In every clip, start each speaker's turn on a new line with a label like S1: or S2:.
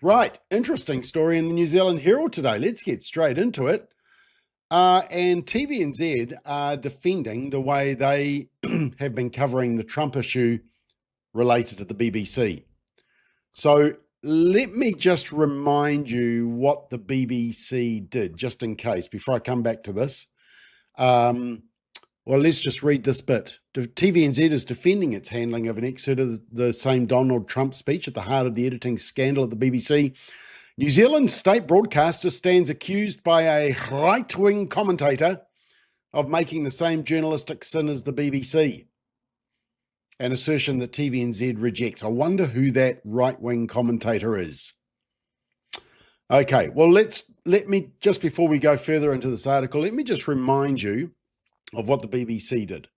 S1: Right, interesting story in the New Zealand Herald today. Let's get straight into it. And TVNZ are defending the way they have been covering the Trump issue related to the BBC. So let me just remind you what the BBC did, just in case, before I come back to this. Well, let's just read this bit. TVNZ is defending its handling of an excerpt of the same Donald Trump speech at the heart of the editing scandal at the BBC. New Zealand's state broadcaster stands accused by a right-wing commentator of making the same journalistic sin as the BBC. An assertion that TVNZ rejects. I wonder who that right-wing commentator is. Okay, well, let me, just before we go further into this article, let me just remind you of what the BBC did.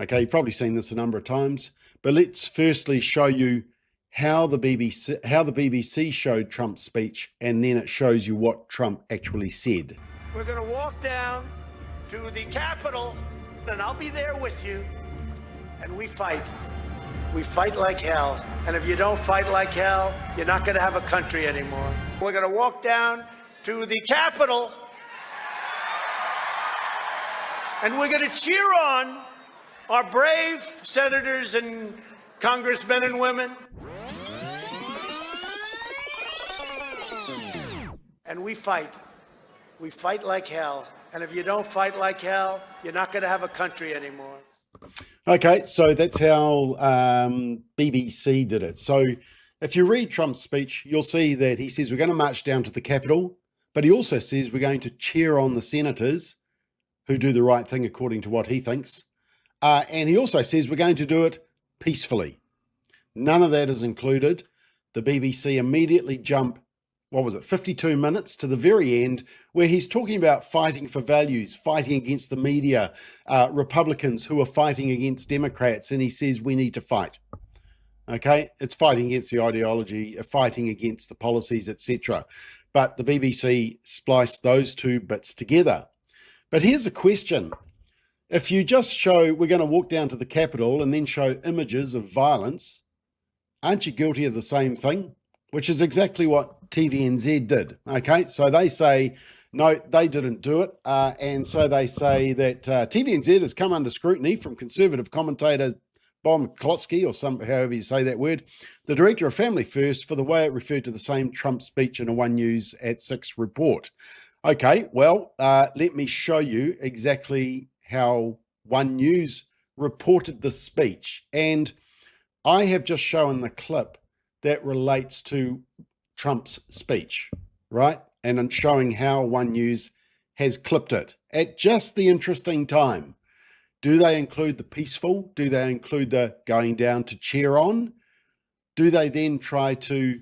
S1: Okay, you've probably seen this a number of times, but let's firstly show you how the BBC showed Trump's speech, and then it shows you what Trump actually said.
S2: We're going to walk down to the Capitol, and I'll be there with you, and we fight. We fight like hell, and if you don't fight like hell, you're not going to have a country anymore. We're going to walk down to the Capitol, and we're going to cheer on our brave senators and congressmen and women. And we fight. We fight like hell. And if you don't fight like hell, you're not going to have a country anymore.
S1: Okay, so that's how BBC did it. So if you read Trump's speech, you'll see that he says we're going to march down to the Capitol, but he also says we're going to cheer on the senators who do the right thing according to what he thinks. And he also says we're going to do it peacefully. None of that is included. The BBC immediately jump, 52 minutes to the very end, where he's talking about fighting for values, fighting against the media, Republicans who are fighting against Democrats, and he says we need to fight. Okay, it's fighting against the ideology, fighting against the policies, etc. But the BBC spliced those two bits together. But here's the question. If you just show we're going to walk down to the Capitol and then show images of violence, aren't you guilty of the same thing? Which is exactly what TVNZ did. Okay, so they say, no, they didn't do it. And so they say that TVNZ has come under scrutiny from conservative commentator Bob McCloskey, or however you say that word, the director of Family First, for the way it referred to the same Trump speech in a One News at 6 report. Okay, well, let me show you exactly how One News reported the speech. And I have just shown the clip that relates to Trump's speech, right? And I'm showing how One News has clipped it at just the interesting time. Do they include the peaceful? Do they include the going down to cheer on? Do they then try to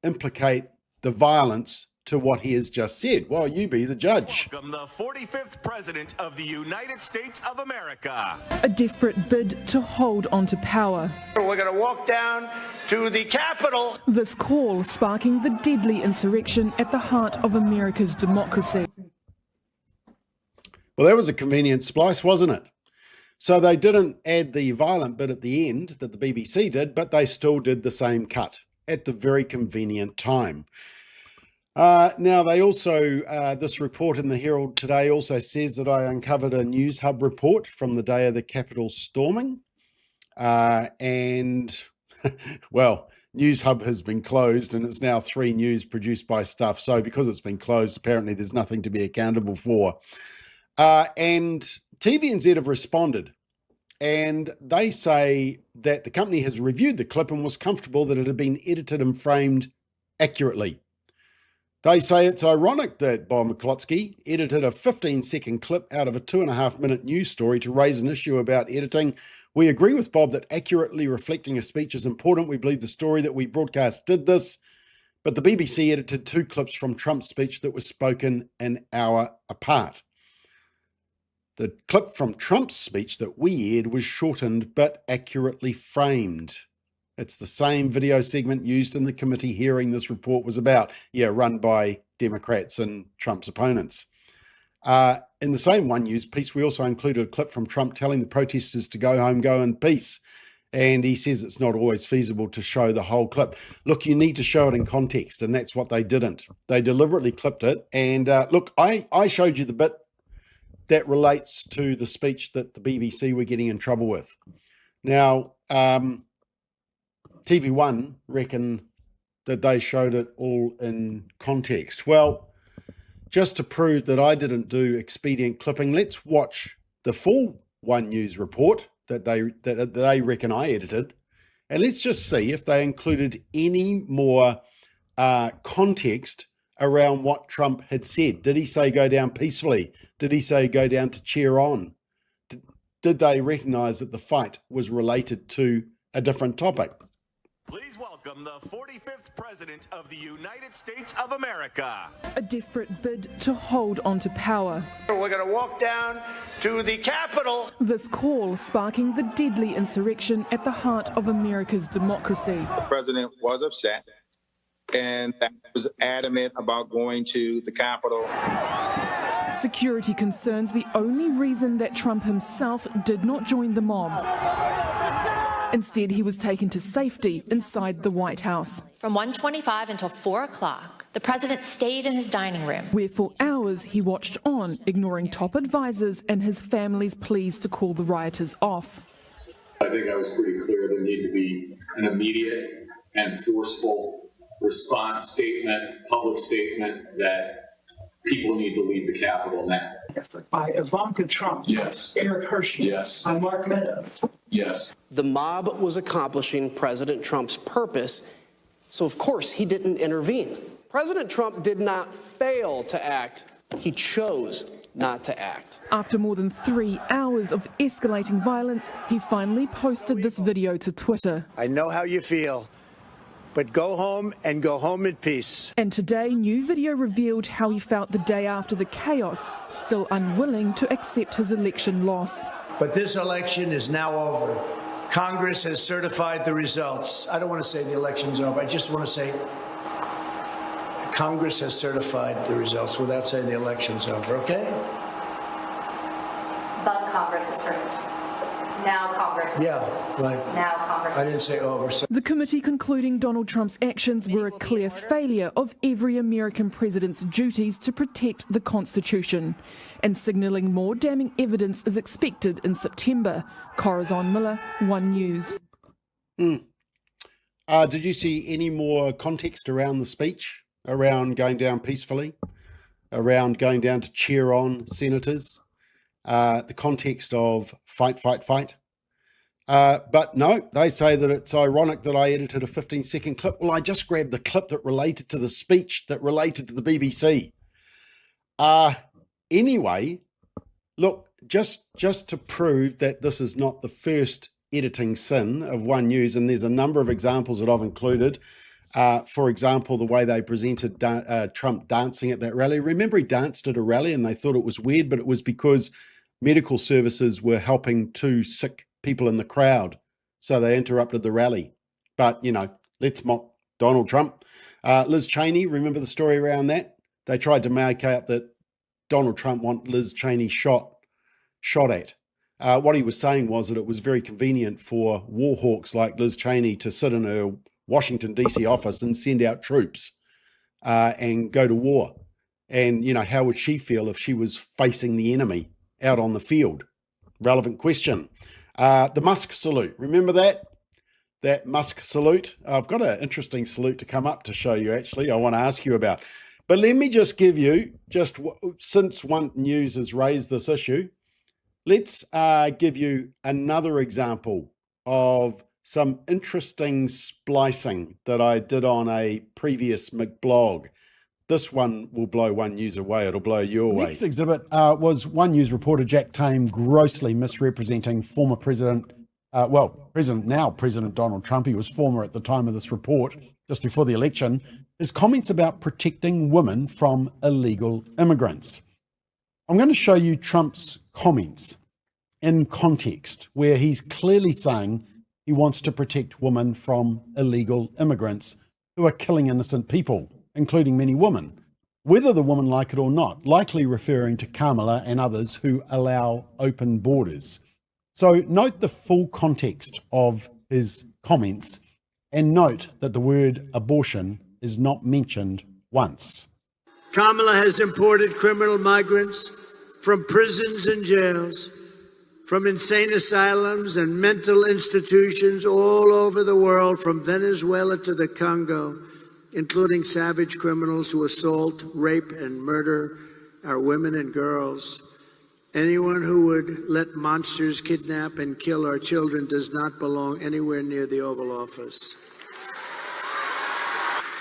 S1: implicate the violence to what he has just said? Well, you be the judge.
S3: Welcome the 45th President of the United States of America.
S4: A desperate bid to hold onto power.
S2: We're going to walk down to the Capitol.
S4: This call sparking the deadly insurrection at the heart of America's democracy.
S1: Well, that was a convenient splice, wasn't it? So they didn't add the violent bit at the end that the BBC did, but they still did the same cut at the very convenient time. Now, they also, this report in the Herald today also says that I uncovered a News Hub report from the day of the Capitol storming. And, well, News Hub has been closed and it's now 3 News produced by Stuff. So because it's been closed, apparently there's nothing to be accountable for. And TVNZ have responded. And they say that the company has reviewed the clip and was comfortable that it had been edited and framed accurately. They say it's ironic that Bob McCloskey edited a 15-second clip out of a 2.5-minute news story to raise an issue about editing. We agree with Bob that accurately reflecting a speech is important. We believe the story that we broadcast did this, but the BBC edited 2 clips from Trump's speech that was spoken an hour apart. The clip from Trump's speech that we aired was shortened but accurately framed. It's the same video segment used in the committee hearing this report was about. Yeah, run by Democrats and Trump's opponents. In the same One News piece, we also included a clip from Trump telling the protesters to go home, go in peace. And he says it's not always feasible to show the whole clip. Look, you need to show it in context, and that's what they didn't. They deliberately clipped it. And look, I showed you the bit that relates to the speech that the BBC were getting in trouble with. Now, TV1 reckon that they showed it all in context. Well, just to prove that I didn't do expedient clipping, let's watch the full One News report that they reckon I edited, and let's just see if they included any more context around what Trump had said. Did he say go down peacefully? Did he say go down to cheer on? Did they recognize that the fight was related to a different topic?
S3: Please welcome the 45th President of the United States of America.
S4: A desperate bid to hold on to power.
S2: We're going to walk down to the Capitol.
S4: This call sparking the deadly insurrection at the heart of America's democracy.
S5: The president was upset and was adamant about going to the Capitol.
S4: Security concerns the only reason that Trump himself did not join the mob. Instead, he was taken to safety inside the White House,
S6: From 1:25 until 4 o'clock, the president stayed in his dining room.
S4: where for hours he watched on, ignoring top advisors and his family's pleas to call the rioters off.
S7: I think I was pretty clear there needed to be an immediate and forceful response statement, public statement that people need to leave the Capitol now.
S8: By Ivanka Trump.
S7: Yes.
S8: Eric Hershey.
S7: Yes.
S8: By Mark Meadows.
S7: Yes.
S9: The mob was accomplishing President Trump's purpose, so of course he didn't intervene. President Trump did not fail to act, he chose not to act.
S4: After more than 3 hours of escalating violence, he finally posted this video to Twitter.
S2: I know how you feel, but go home and go home in peace.
S4: And today, new video revealed how he felt the day after the chaos, still unwilling to accept his election loss.
S2: But this election is now over. Congress has certified the results. I don't want to say the election's over. I just want to say Congress has certified the results without saying the election's over, okay?
S6: But Congress is certain. Now Congress is
S2: Yeah, right.
S6: Now Congress
S2: I didn't say over. So
S4: The committee concluding Donald Trump's actions were a clear failure of every American president's duties to protect the Constitution, and signalling more damning evidence is expected in September. Corazon Miller, One News.
S1: Did you see any more context around the speech, around going down peacefully, around going down to cheer on senators? The context of fight, fight, fight. But no, they say that it's ironic that I edited a 15-second clip. Well, I just grabbed the clip that related to the speech that related to the BBC. Anyway, look, just to prove that this is not the first editing sin of One News, and there's a number of examples that I've included. For example, the way they presented Trump dancing at that rally. Remember, he danced at a rally and they thought it was weird, but it was because medical services were helping 2 sick people in the crowd. So they interrupted the rally. But, you know, let's mock Donald Trump. Liz Cheney, remember the story around that? They tried to make out that Donald Trump wanted Liz Cheney shot at. What he was saying was that it was very convenient for war hawks like Liz Cheney to sit in her Washington, D.C. office and send out troops and go to war. And, you know, how would she feel if she was facing the enemy out on the field? Relevant question. The Musk salute. Remember that? That Musk salute? I've got an interesting salute to come up to show you, actually, I want to ask you about. But let me just give you, since One News has raised this issue, let's give you another example of some interesting splicing that I did on a previous blog. This one will blow One News away. It'll blow you away.
S10: Next exhibit was One News reporter Jack Tame grossly misrepresenting former President, now President Donald Trump. He was former at the time of this report, just before the election. His comments about protecting women from illegal immigrants. I'm going to show you Trump's comments in context, where he's clearly saying he wants to protect women from illegal immigrants who are killing innocent people, including many women, whether the women like it or not, likely referring to Kamala and others who allow open borders. So note the full context of his comments and note that the word abortion is not mentioned once.
S2: Kamala has imported criminal migrants from prisons and jails, from insane asylums and mental institutions all over the world, from Venezuela to the Congo, including savage criminals who assault, rape, and murder our women and girls. Anyone who would let monsters kidnap and kill our children does not belong anywhere near the Oval Office.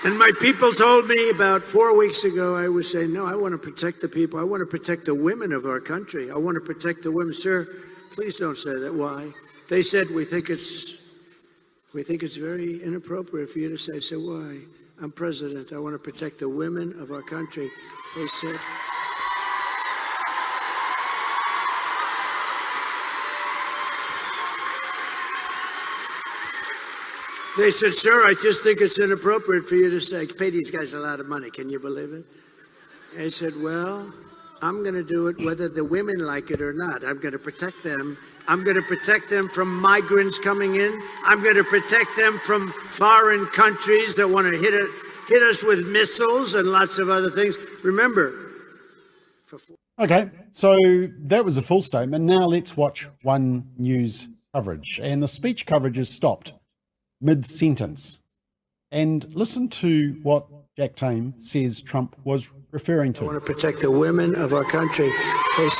S2: And my people told me about 4 weeks ago, I was saying, no, I want to protect the people. I want to protect the women of our country. I want to protect the women. Sir, please don't say that. Why? They said, we think it's very inappropriate for you to say. I said, why? I'm president. I want to protect the women of our country. They said, sir, I just think it's inappropriate for you to say, pay these guys a lot of money. Can you believe it? I said, well, I'm going to do it whether the women like it or not. I'm going to protect them. I'm going to protect them from migrants coming in. I'm going to protect them from foreign countries that want to hit us with missiles and lots of other things. Remember.
S10: Okay, so that was a full statement. Now let's watch One News coverage. And the speech coverage is stopped mid-sentence. And listen to what Jack Tame says Trump was referring to.
S2: I want to protect the women of our country. They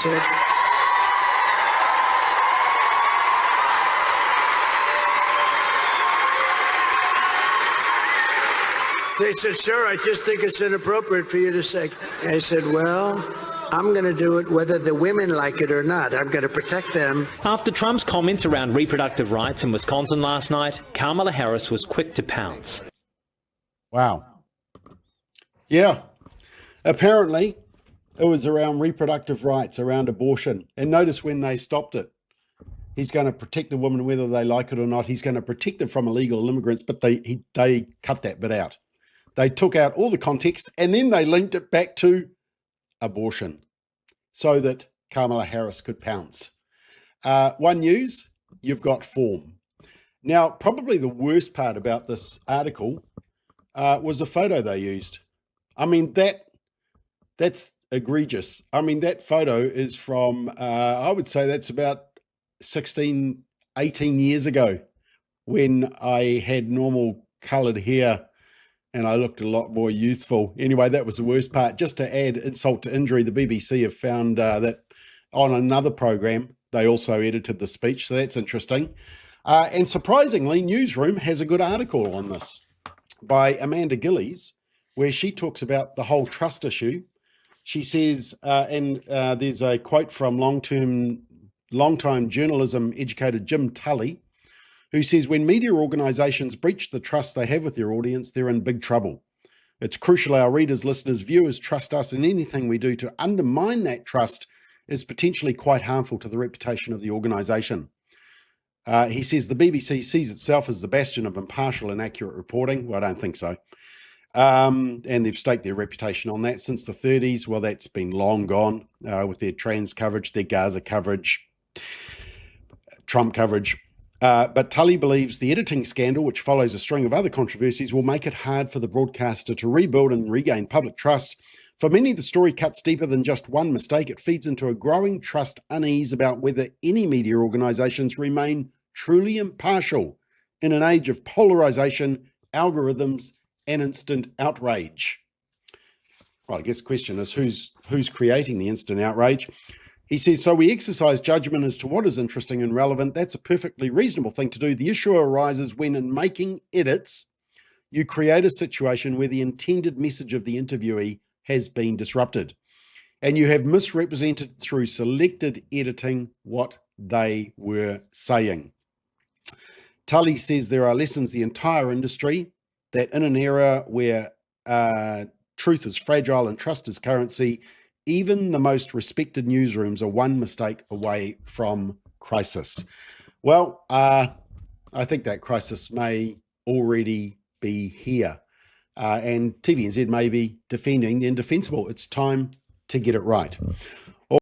S2: said, sir, I just think it's inappropriate for you to say. I said, well, I'm going to do it whether the women like it or not. I'm going to protect them.
S11: After Trump's comments around reproductive rights in Wisconsin last night, Kamala Harris was quick to pounce.
S10: Wow.
S1: Yeah. Apparently, it was around reproductive rights, around abortion. And notice when they stopped it. He's going to protect the women whether they like it or not. He's going to protect them from illegal immigrants, but they cut that bit out. They took out all the context and then they linked it back to abortion so that Kamala Harris could pounce. One News, you've got form. Now, probably the worst part about this article was the photo they used. I mean, that's egregious. I mean, that photo is from, I would say that's about 16, 18 years ago when I had normal coloured hair and I looked a lot more youthful. Anyway, that was the worst part. Just to add insult to injury, the BBC have found that on another program, they also edited the speech, so that's interesting. And surprisingly, Newsroom has a good article on this by Amanda Gillies, where she talks about the whole trust issue. She says, there's a quote from long-time journalism educator Jim Tully, who says, when media organisations breach the trust they have with their audience, they're in big trouble. It's crucial our readers, listeners, viewers trust us, and anything we do to undermine that trust is potentially quite harmful to the reputation of the organisation. He says the BBC sees itself as the bastion of impartial and accurate reporting. Well, I don't think so. And they've staked their reputation on that since the 30s. Well, that's been long gone with their trans coverage, their Gaza coverage, Trump coverage. But Tully believes the editing scandal, which follows a string of other controversies, will make it hard for the broadcaster to rebuild and regain public trust. For many, the story cuts deeper than just one mistake. It feeds into a growing trust unease about whether any media organisations remain truly impartial in an age of polarisation, algorithms, and instant outrage. Well, I guess the question is who's creating the instant outrage? He says, so we exercise judgment as to what is interesting and relevant. That's a perfectly reasonable thing to do. The issue arises when, in making edits, you create a situation where the intended message of the interviewee has been disrupted, and you have misrepresented through selected editing what they were saying. Tully says there are lessons the entire industry that in an era where truth is fragile and trust is currency, even the most respected newsrooms are one mistake away from crisis. Well, I think that crisis may already be here. And TVNZ may be defending the indefensible. It's time to get it right.